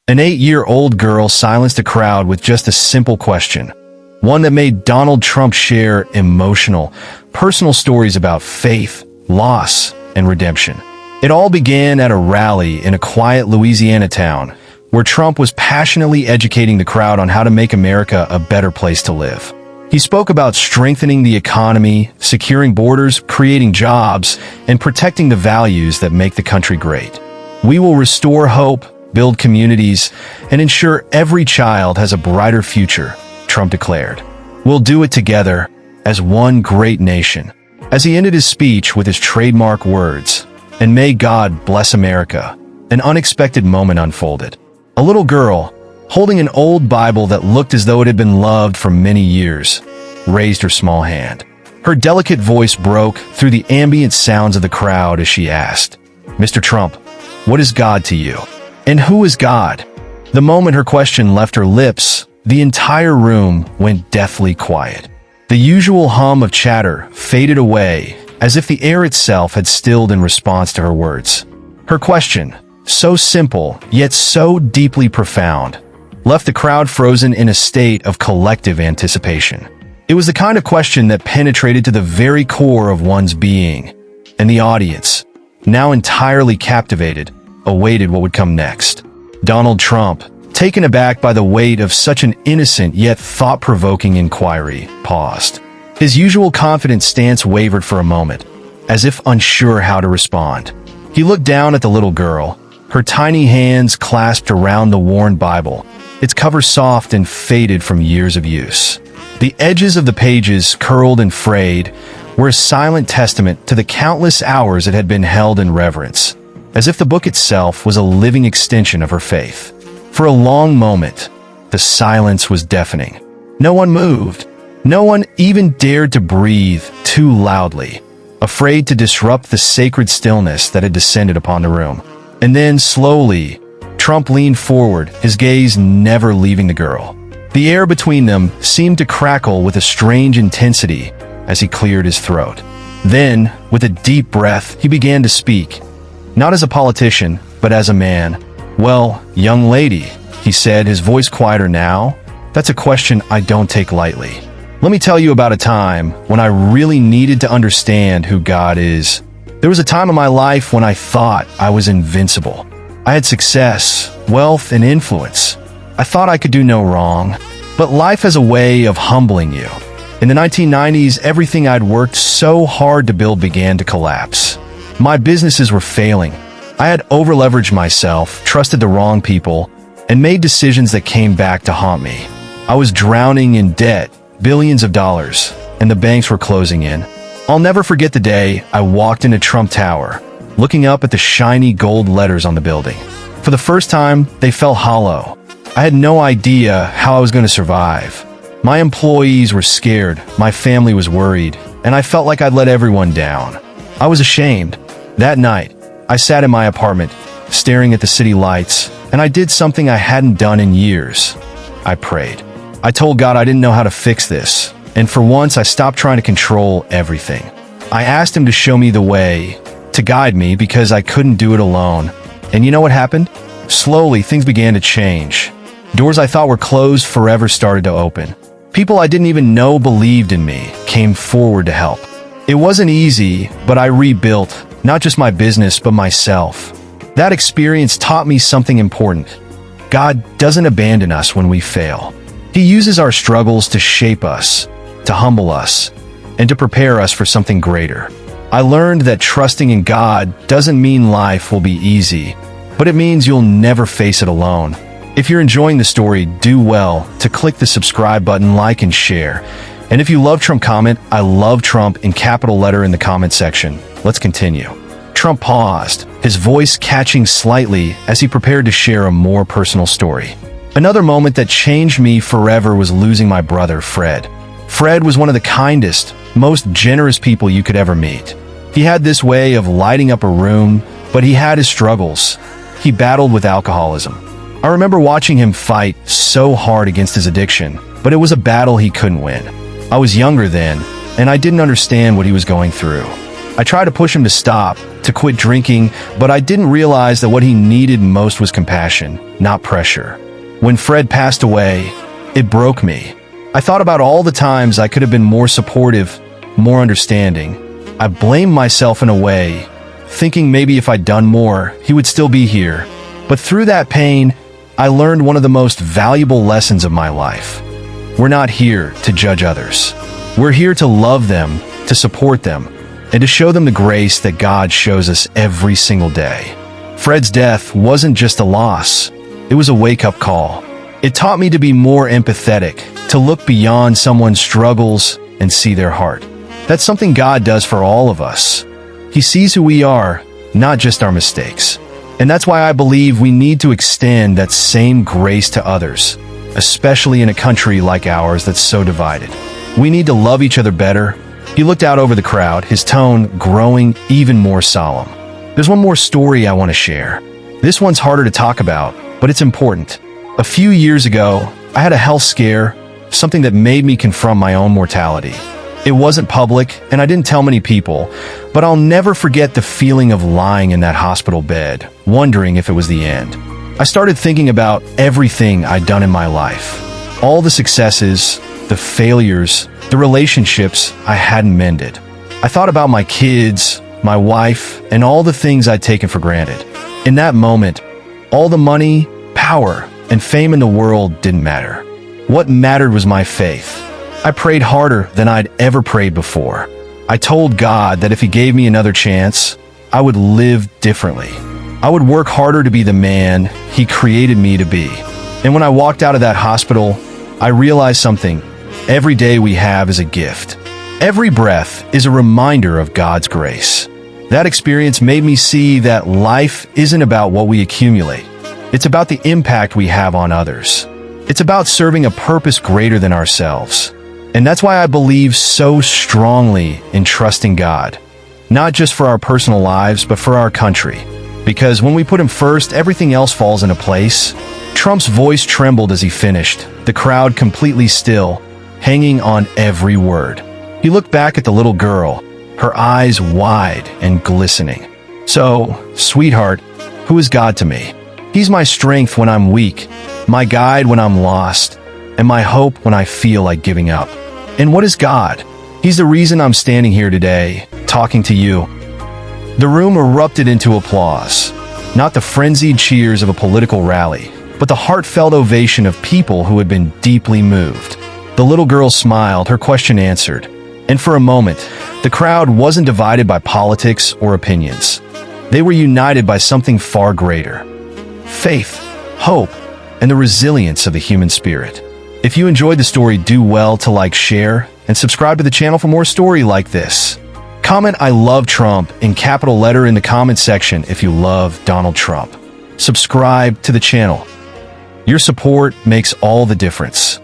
An 8-year-old girl silenced a crowd with just a simple question, one that made Donald Trump share emotional, personal stories about faith, loss, and redemption. It all began at a rally in a quiet Louisiana town, where Trump was passionately educating the crowd on how to make America a better place to live. He spoke about strengthening the economy, securing borders, creating jobs, and protecting the values that make the country great. We will restore hope, build communities, and ensure every child has a brighter future, Trump declared. We'll do it together as one great nation. As he ended his speech with his trademark words, "And may God bless America," an unexpected moment unfolded. A little girl, holding an old Bible that looked as though it had been loved for many years, raised her small hand. Her delicate voice broke through the ambient sounds of the crowd as she asked, "Mr. Trump, what is God to you? And who is God?" The moment her question left her lips, the entire room went deathly quiet. The usual hum of chatter faded away, as if the air itself had stilled in response to her words. Her question, so simple, yet so deeply profound, left the crowd frozen in a state of collective anticipation. It was the kind of question that penetrated to the very core of one's being, and the audience, now entirely captivated, awaited what would come next. Donald Trump, taken aback by the weight of such an innocent yet thought-provoking inquiry, paused. His usual confident stance wavered for a moment, as if unsure how to respond. He looked down at the little girl, her tiny hands clasped around the worn Bible, its cover soft and faded from years of use. The edges of the pages, curled and frayed, were a silent testament to the countless hours it had been held in reverence, as if the book itself was a living extension of her faith. For a long moment, the silence was deafening. No one moved. No one even dared to breathe too loudly, afraid to disrupt the sacred stillness that had descended upon the room. And then, slowly, Trump leaned forward, his gaze never leaving the girl. The air between them seemed to crackle with a strange intensity as he cleared his throat. Then, with a deep breath, he began to speak, not as a politician, but as a man. "Well, young lady," he said, his voice quieter now, "that's a question I don't take lightly. Let me tell you about a time when I really needed to understand who God is. There was a time in my life when I thought I was invincible. I had success, wealth, and influence. I thought I could do no wrong. But life has a way of humbling you. In the 1990s, everything I'd worked so hard to build began to collapse. My businesses were failing. I had over-leveraged myself, trusted the wrong people, and made decisions that came back to haunt me. I was drowning in debt, billions of dollars, and the banks were closing in. I'll never forget the day I walked into Trump Tower, looking up at the shiny gold letters on the building. For the first time, they felt hollow. I had no idea how I was going to survive. My employees were scared, my family was worried, and I felt like I'd let everyone down. I was ashamed. That night, I sat in my apartment, staring at the city lights, and I did something I hadn't done in years. I prayed. I told God I didn't know how to fix this, and for once I stopped trying to control everything. I asked Him to show me the way, to guide me, because I couldn't do it alone. And you know what happened? Slowly, things began to change. Doors I thought were closed forever started to open. People I didn't even know believed in me came forward to help. It wasn't easy, but I rebuilt, not just my business, but myself. That experience taught me something important. God doesn't abandon us when we fail. He uses our struggles to shape us, to humble us, and to prepare us for something greater. I learned that trusting in God doesn't mean life will be easy, but it means you'll never face it alone. If you're enjoying the story, do well to click the subscribe button, like, and share. And if you love Trump, comment "I love Trump" in capital letter in the comment section. Let's continue. Trump paused, his voice catching slightly as he prepared to share a more personal story. Another moment that changed me forever was losing my brother, Fred. Fred was one of the kindest, most generous people you could ever meet. He had this way of lighting up a room, but he had his struggles. He battled with alcoholism. I remember watching him fight so hard against his addiction, but it was a battle he couldn't win. I was younger then, and I didn't understand what he was going through. I tried to push him to stop, to quit drinking, but I didn't realize that what he needed most was compassion, not pressure. When Fred passed away, it broke me. I thought about all the times I could have been more supportive, more understanding. I blamed myself in a way, thinking maybe if I'd done more, he would still be here. But through that pain, I learned one of the most valuable lessons of my life. We're not here to judge others. We're here to love them, to support them, and to show them the grace that God shows us every single day. Fred's death wasn't just a loss. It was a wake-up call. It taught me to be more empathetic, to look beyond someone's struggles and see their heart. That's something God does for all of us. He sees who we are, not just our mistakes. And that's why I believe we need to extend that same grace to others, especially in a country like ours that's so divided. We need to love each other better. He looked out over the crowd, his tone growing even more solemn. There's one more story I want to share. This one's harder to talk about, but it's important. A few years ago, I had a health scare, something that made me confront my own mortality. It wasn't public, and I didn't tell many people, but I'll never forget the feeling of lying in that hospital bed, wondering if it was the end. I started thinking about everything I'd done in my life. All the successes, the failures, the relationships I hadn't mended. I thought about my kids, my wife, and all the things I'd taken for granted. In that moment, all the money, power, and fame in the world didn't matter. What mattered was my faith. I prayed harder than I'd ever prayed before. I told God that if He gave me another chance, I would live differently. I would work harder to be the man He created me to be. And when I walked out of that hospital, I realized something. Every day we have is a gift. Every breath is a reminder of God's grace. That experience made me see that life isn't about what we accumulate. It's about the impact we have on others. It's about serving a purpose greater than ourselves. And that's why I believe so strongly in trusting God, not just for our personal lives, but for our country. Because when we put Him first, everything else falls into place. Trump's voice trembled as he finished, the crowd completely still, hanging on every word. He looked back at the little girl, her eyes wide and glistening. So, sweetheart, who is God to me? He's my strength when I'm weak, my guide when I'm lost, and my hope when I feel like giving up. And what is God? He's the reason I'm standing here today, talking to you. The room erupted into applause, not the frenzied cheers of a political rally, but the heartfelt ovation of people who had been deeply moved. The little girl smiled, her question answered, and for a moment, the crowd wasn't divided by politics or opinions. They were united by something far greater: faith, hope, and the resilience of the human spirit. If you enjoyed the story, do well to like, share, and subscribe to the channel for more story like this. Comment "I love Trump" in capital letter in the comment section if you love Donald Trump. Subscribe to the channel. Your support makes all the difference.